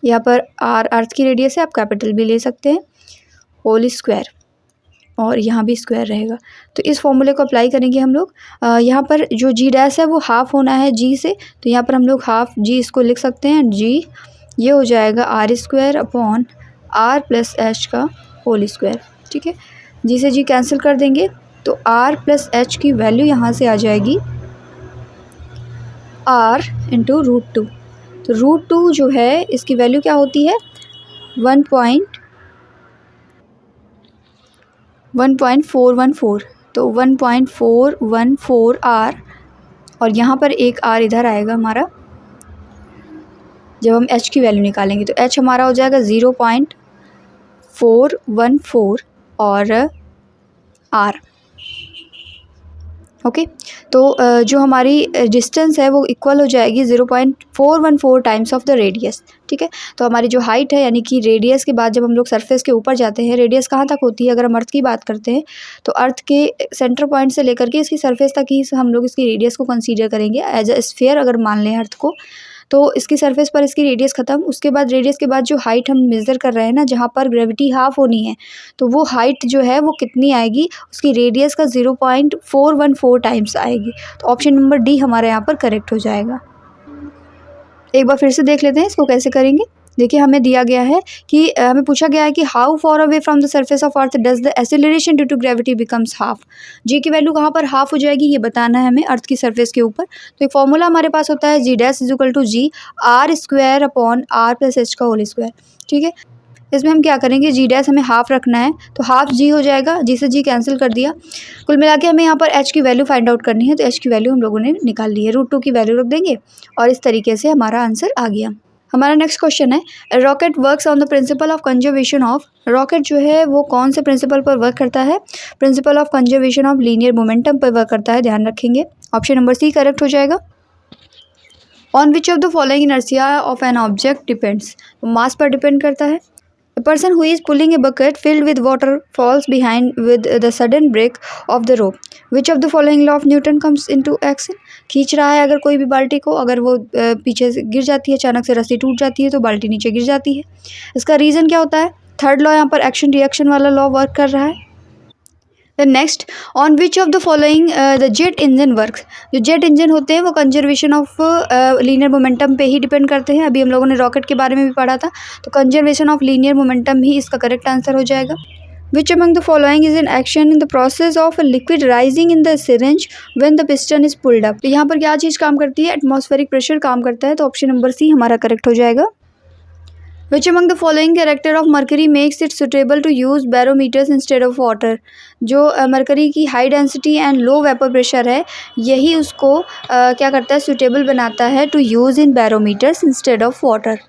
यहाँ पर आर अर्थ की रेडियस है, आप कैपिटल भी ले सकते हैं, होल स्क्वायर, और यहाँ भी स्क्वायर रहेगा। तो इस फॉर्मूले को अप्लाई करेंगे हम लोग। यहाँ पर जो जी डैश है वो हाफ़ होना है जी से, तो यहाँ पर हम लोग हाफ़ जी इसको लिख सकते हैं, जी ये हो जाएगा R square upon R plus H का होल स्क्वायर। ठीक है, जी से जी कैंसिल कर देंगे तो आर प्लस एच की वैल्यू यहाँ से आ जाएगी आर इंटू रूट टू। तो रूट टू जो है इसकी वैल्यू क्या होती है 1.414, तो 1.414 आर, और यहाँ पर एक आर इधर आएगा हमारा जब हम एच की वैल्यू निकालेंगे। तो एच हमारा हो जाएगा 0.414 और आर। ओके, तो जो हमारी डिस्टेंस है वो इक्वल हो जाएगी 0.414 टाइम्स ऑफ द रेडियस। ठीक है, तो हमारी जो हाइट है यानी कि रेडियस के बाद जब हम लोग सरफेस के ऊपर जाते हैं, रेडियस कहाँ तक होती है, अगर हम अर्थ की बात करते हैं तो अर्थ के सेंटर पॉइंट से लेकर के इसकी सरफेस तक ही हम लोग इसकी रेडियस को कंसीडर करेंगे एज अ स्फीयर। अगर मान लें अर्थ को, तो इसकी सरफेस पर इसकी रेडियस ख़त्म, उसके बाद रेडियस के बाद जो हाइट हम मेज़र कर रहे हैं ना, जहाँ पर ग्रेविटी हाफ होनी है, तो वो हाइट जो है वो कितनी आएगी, उसकी रेडियस का 0.414 टाइम्स आएगी। तो ऑप्शन नंबर डी हमारे यहाँ पर करेक्ट हो जाएगा। एक बार फिर से देख लेते हैं इसको कैसे करेंगे। देखिए, हमें दिया गया है कि हमें पूछा गया है कि how far away from the surface of earth does the acceleration due to gravity becomes half. G की वैल्यू कहाँ पर हाफ हो जाएगी ये बताना है हमें अर्थ की सरफेस के ऊपर। तो एक फॉर्मूला हमारे पास होता है G dash is equal to G R square upon R plus H का होल स्क्वायर। ठीक है, इसमें हम क्या करेंगे, जी डैश हमें हाफ रखना है तो हाफ जी हो जाएगा, जी से जी कैंसिल कर दिया। कुल मिला के हमें यहाँ पर एच की वैल्यू फाइंड आउट करनी है, तो एच की वैल्यू हम लोगों ने निकाल ली है, रूट टू की वैल्यू रख देंगे और इस तरीके से हमारा आंसर आ गया। हमारा नेक्स्ट क्वेश्चन है, rocket works on the principle of conservation of. Rocket जो है वो कौन से प्रिंसिपल पर वर्क करता है, principle of conservation of linear momentum पर वर्क करता है, ध्यान रखेंगे। ऑप्शन नंबर सी करेक्ट हो जाएगा। On which of the following inertia of an object depends, mass पर डिपेंड करता है। A person who is pulling a bucket filled with water falls behind with the sudden break of the rope. Which of the following law of Newton comes into action? खींच रहा है अगर कोई भी बाल्टी को, अगर वो पीछे से गिर जाती है, अचानक से रस्सी टूट जाती है तो बाल्टी नीचे गिर जाती है। इसका रीज़न क्या होता है, थर्ड लॉ यहाँ पर एक्शन रिएक्शन वाला लॉ वर्क कर रहा है। Next, on which of the following the jet engine works. जो जेट इंजन होते हैं वो कंजर्वेशन ऑफ लीनियर मोमेंटम पे ही डिपेंड करते हैं। अभी हम लोगों ने रॉकेट के बारे में भी पढ़ा था, तो कंजर्वेशन ऑफ लीनियर मोमेंटम ही इसका करेक्ट आंसर हो जाएगा। विच among the following is in action in the process of liquid rising in the syringe when the piston is pulled up. तो यहाँ पर क्या चीज़ काम करती है, एटमॉस्फेरिक प्रेशर काम करता है, तो ऑप्शन नंबर सी हमारा करेक्ट हो जाएगा। Which among the following character of mercury makes it suitable to use barometers instead of water? जो मरकरी की high density and low vapour pressure है, यही उसको क्या करता है, सुटेबल बनाता है to use in barometers instead of water.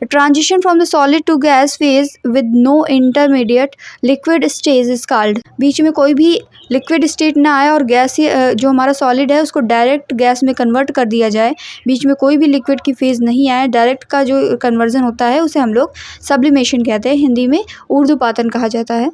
Transition from the solid to gas phase with no intermediate liquid stage is called. बीच में कोई भी लिक्विड स्टेट ना आए और गैस जो हमारा सॉलिड है उसको डायरेक्ट गैस में कन्वर्ट कर दिया जाए, बीच में कोई भी लिक्विड की फेज़ नहीं आए, डायरेक्ट का जो कन्वर्जन होता है उसे हम लोग सब्लिमेशन कहते हैं, हिंदी में ऊर्ध्वपातन कहा जाता है।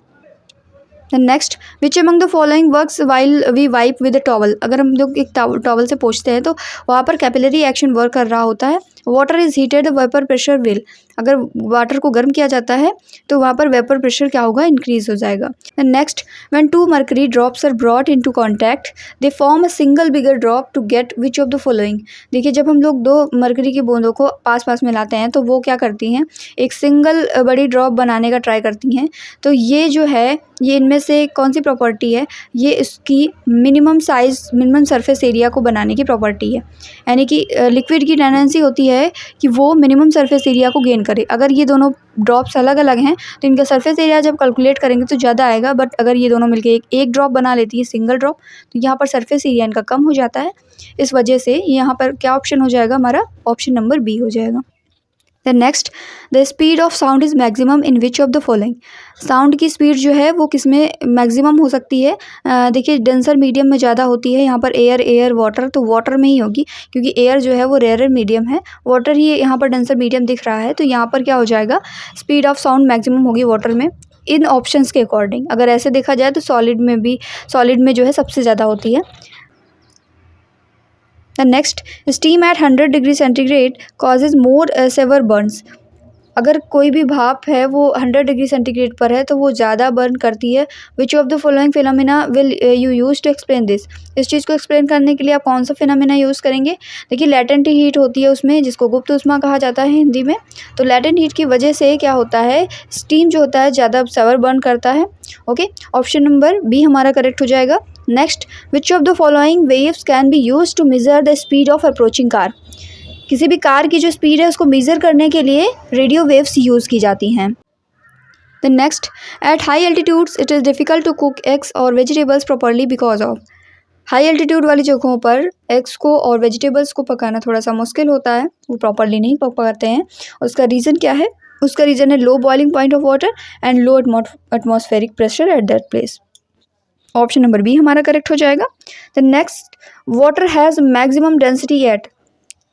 Next, which among the following works while we wipe with a towel. अगर हम लोग एक टॉवल से पोंछते हैं तो वहाँ पर कैपिलरी एक्शन वर्क कर रहा होता है। Water is heated vapour pressure will. अगर वाटर को गर्म किया जाता है तो वहाँ पर वेपर प्रेशर क्या होगा, इंक्रीज हो जाएगा। Next, when two mercury drops are brought into contact they form a single bigger drop to get which of the following. देखिए, जब हम लोग दो मर्करी की बूंदों को पास पास में लाते हैं तो वो क्या करती हैं, एक सिंगल बड़ी ड्रॉप बनाने का ट्राई करती हैं। तो ये जो है, ये इनमें से कौन सी प्रॉपर्टी है, ये इसकी minimum size, minimum surface area को बनाने की प्रॉपर्टी है। यानी कि लिक्विड की टेंडेंसी होती है कि वो मिनिमम सरफेस एरिया को गेन करे। अगर ये दोनों ड्रॉप्स अलग अलग हैं तो इनका सरफेस एरिया जब कैलकुलेट करेंगे तो ज़्यादा आएगा, बट अगर ये दोनों मिलके एक ड्रॉप बना लेती है, सिंगल ड्रॉप, तो यहाँ पर सरफेस एरिया इनका कम हो जाता है। इस वजह से यहाँ पर क्या ऑप्शन हो जाएगा हमारा, ऑप्शन नंबर बी हो जाएगा। Then next, the speed of sound is maximum in which of the following. Sound की स्पीड जो है वो किस में मैक्सिमम हो सकती है? देखिए डेंसर मीडियम में ज़्यादा होती है, यहाँ पर एयर वाटर, तो वाटर में ही होगी क्योंकि एयर जो है वो रेयर मीडियम है, वाटर ही यहाँ पर डेंसर मीडियम दिख रहा है, तो यहाँ पर क्या हो जाएगा, स्पीड ऑफ साउंड मैक्सिमम होगी वाटर में इन ऑप्शंस के अकॉर्डिंग। अगर ऐसे देखा जाए तो सॉलिड में जो है सबसे ज़्यादा होती है। The next, steam at 100 degree centigrade causes more severe burns. अगर कोई भी भाप है वो 100 डिग्री सेंटीग्रेड पर है तो वो ज़्यादा बर्न करती है। Which of the following phenomena will you use to explain this. इस चीज़ को एक्सप्लेन करने के लिए आप कौन सा फिनोमिना यूज़ करेंगे? देखिए लेटेंट हीट होती है उसमें, जिसको गुप्त ऊष्मा कहा जाता है हिंदी में। तो लेटेंट हीट की वजह से क्या होता है, स्टीम जो होता है ज़्यादा सेवर बर्न करता है। ओके, ऑप्शन नंबर बी हमारा करेक्ट हो जाएगा। Next, which of the following waves can be use to measure the speed of approaching car. किसी भी कार की जो स्पीड है उसको मेज़र करने के लिए रेडियो वेव्स यूज़ की जाती हैं। The next, at high altitudes it is difficult to cook eggs और vegetables properly because of. High altitude वाली जगहों पर एग्स को और वेजिटेबल्स को पकाना थोड़ा सा मुश्किल होता है, वो प्रॉपरली नहीं पक पाते हैं। उसका रीज़न क्या है? उसका रीज़न है low boiling point of water and low atmospheric pressure at that place. Option number B हमारा करेक्ट हो जाएगा। The next, water has maximum density at.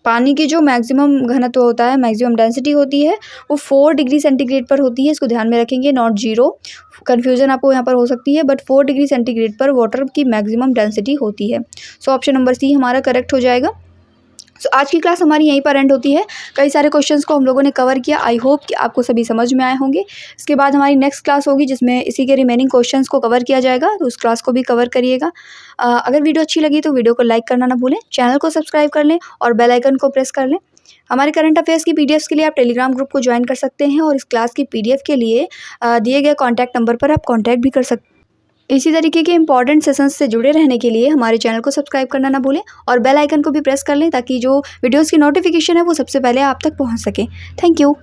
पानी की जो मैक्सिमम घनत्व होता है, मैक्सिमम डेंसिटी होती है, वो 4 डिग्री सेंटीग्रेड पर होती है। इसको ध्यान में रखेंगे, नॉट 0। कन्फ्यूज़न आपको यहाँ पर हो सकती है, बट 4 डिग्री सेंटीग्रेड पर वाटर की मैक्सिमम डेंसिटी होती है। सो ऑप्शन नंबर सी हमारा करेक्ट हो जाएगा। सो आज की क्लास हमारी यहीं पर एंड होती है। कई सारे क्वेश्चंस को हम लोगों ने कवर किया। आई होप कि आपको सभी समझ में आए होंगे। इसके बाद हमारी नेक्स्ट क्लास होगी जिसमें इसी के रिमेनिंग क्वेश्चंस को कवर किया जाएगा, तो उस क्लास को भी कवर करिएगा। अगर वीडियो अच्छी लगी तो वीडियो को लाइक करना ना भूलें, चैनल को सब्सक्राइब कर लें और बेल आइकन को प्रेस कर लें। हमारे करंट अफेयर्स की पीडीएफ्स के लिए आप टेलीग्राम ग्रुप को ज्वाइन कर सकते हैं और इस क्लास की पीडीएफ के लिए दिए गए कॉन्टैक्ट नंबर पर आप कॉन्टैक्ट भी कर सकते हैं। इसी तरीके के इंपॉर्टेंट सेशंस से जुड़े रहने के लिए हमारे चैनल को सब्सक्राइब करना ना भूलें और बेल आइकन को भी प्रेस कर लें ताकि जो वीडियोस की नोटिफिकेशन है वो सबसे पहले आप तक पहुंच सके। Thank you.